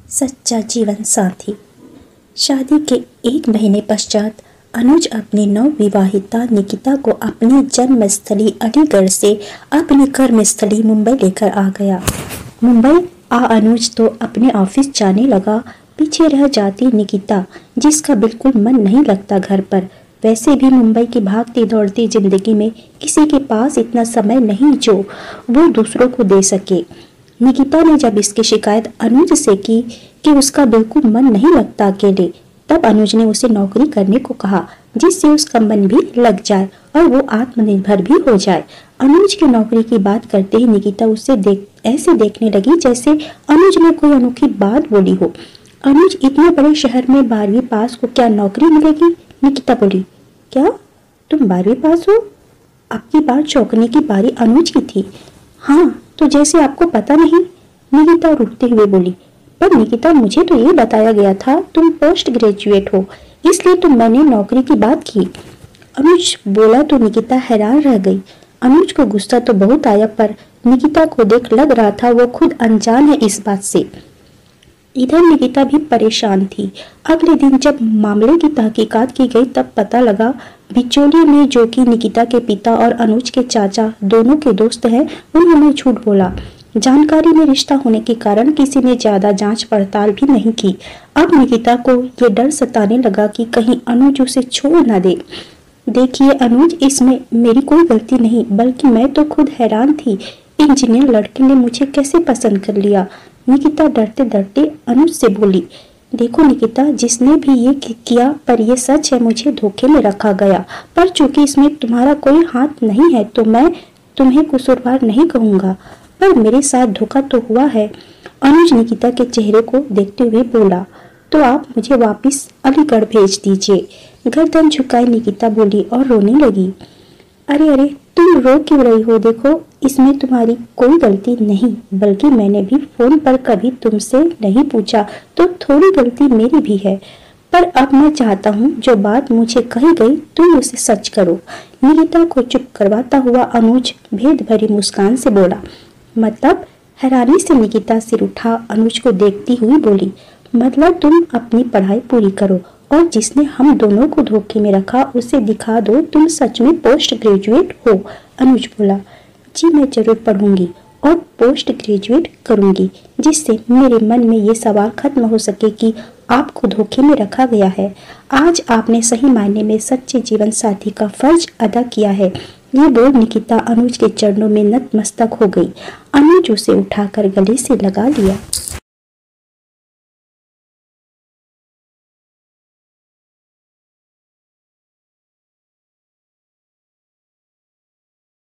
सच्चा जीवन साथी। शादी के 1 महीने पश्चात अनुज अपनी नवविवाहिता निकिता को अपनी जन्मस्थली अलीगढ़ से अपनी कर्मस्थली मुंबई लेकर आ गया। मुंबई अनुज तो अपने ऑफिस जाने लगा। पीछे रह जाती निकिता, जिसका बिल्कुल मन नहीं लगता घर पर। वैसे भी मुंबई की भागती दौड़ती जिंदगी में किसी के पास इतना समय नहीं जो वो दूसरों को दे सके। निकिता ने जब इसकी शिकायत अनुज से की कि उसका बिल्कुल मन नहीं लगता अकेले, तब अनुज ने उसे नौकरी करने को कहा, जिससे उसका मन भी लग जाए और वो आत्मनिर्भर भी हो जाए। अनुज की नौकरी की बात करते ही निकिता उसे ऐसे देखने लगी जैसे अनुज ने कोई अनोखी बात बोली हो। अनुज, इतने बड़े शहर में 12वीं पास को क्या नौकरी मिलेगी? निकिता बोली। क्या तुम 12वीं पास हो? अब की बार चौंकने की बारी अनुज की थी। हाँ, तो जैसे आपको पता नहीं, निकिता रुकते हुए बोली। पर निकिता, मुझे तो ये बताया गया था तुम पोस्ट ग्रेजुएट हो, इसलिए तो मैंने नौकरी की बात की। अनुज बोला तो निकिता हैरान रह गई। अनुज को गुस्सा तो बहुत आया, पर निकिता को देख लग रहा था वो खुद अनजान है इस बात से। इधर निकिता भी परेशान थी। अगले दिन जब मामले की तहकीकात की गई तब पता लगा बिचौलिए ने, जो कि निकिता के पिता और अनुज के चाचा दोनों के दोस्त हैं, उन्होंने झूठ बोला। जानकारी में रिश्ता होने के कारण किसी ने ज्यादा जांच पड़ताल भी नहीं की। अब निकिता को ये डर सताने लगा कि कहीं अनुज उसे छोड़ न दे। देखिए अनुज, इसमें मेरी कोई गलती नहीं, बल्कि मैं तो खुद हैरान थी, इंजीनियर लड़के ने मुझे कैसे पसंद कर लिया। निकिता डरते डरते अनुज से बोली। देखो निकिता, जिसने भी ये किया, पर ये सच है, मुझे धोखे में रखा गया, पर चूंकि इसमें तुम्हारा कोई हाथ नहीं है तो मैं तुम्हें कसूरवार नहीं कहूँगा, पर मेरे साथ धोखा तो हुआ है। अनुज निकिता के चेहरे को देखते हुए बोला। तो आप मुझे वापस अलीगढ़ भेज दीजिए। गर्दन झुकाई निकिता बोली और रोने लगी। अरे अरे, तुम रो क्यों रही हो? देखो, इसमें तुम्हारी कोई गलती नहीं, बल्कि मैंने भी फोन पर कभी तुमसे नहीं पूछा, तो थोड़ी गलती मेरी भी है। पर अब मैं चाहता हूँ जो बात मुझे कही गई तुम उसे सच करो। निकिता को चुप करवाता हुआ अनुज भेद भरी मुस्कान से बोला। मतलब? हैरानी से निकिता सिर उठा अनुज को देखती हुई बोली। मतलब तुम अपनी पढ़ाई पूरी करो और जिसने हम दोनों को धोखे में रखा उसे दिखा दो तुम सच में पोस्ट ग्रेजुएट हो। अनुज बोला। जी, मैं जरूर पढ़ूंगी और पोस्ट ग्रेजुएट करूंगी, जिससे मेरे मन में ये सवाल खत्म हो सके कि आपको धोखे में रखा गया है। आज आपने सही मायने में सच्चे जीवन साथी का फर्ज अदा किया है। ये बोल निकिता अनुज के चरणों में नतमस्तक हो गई। अनुज उसे उठाकर गले से लगा लिया।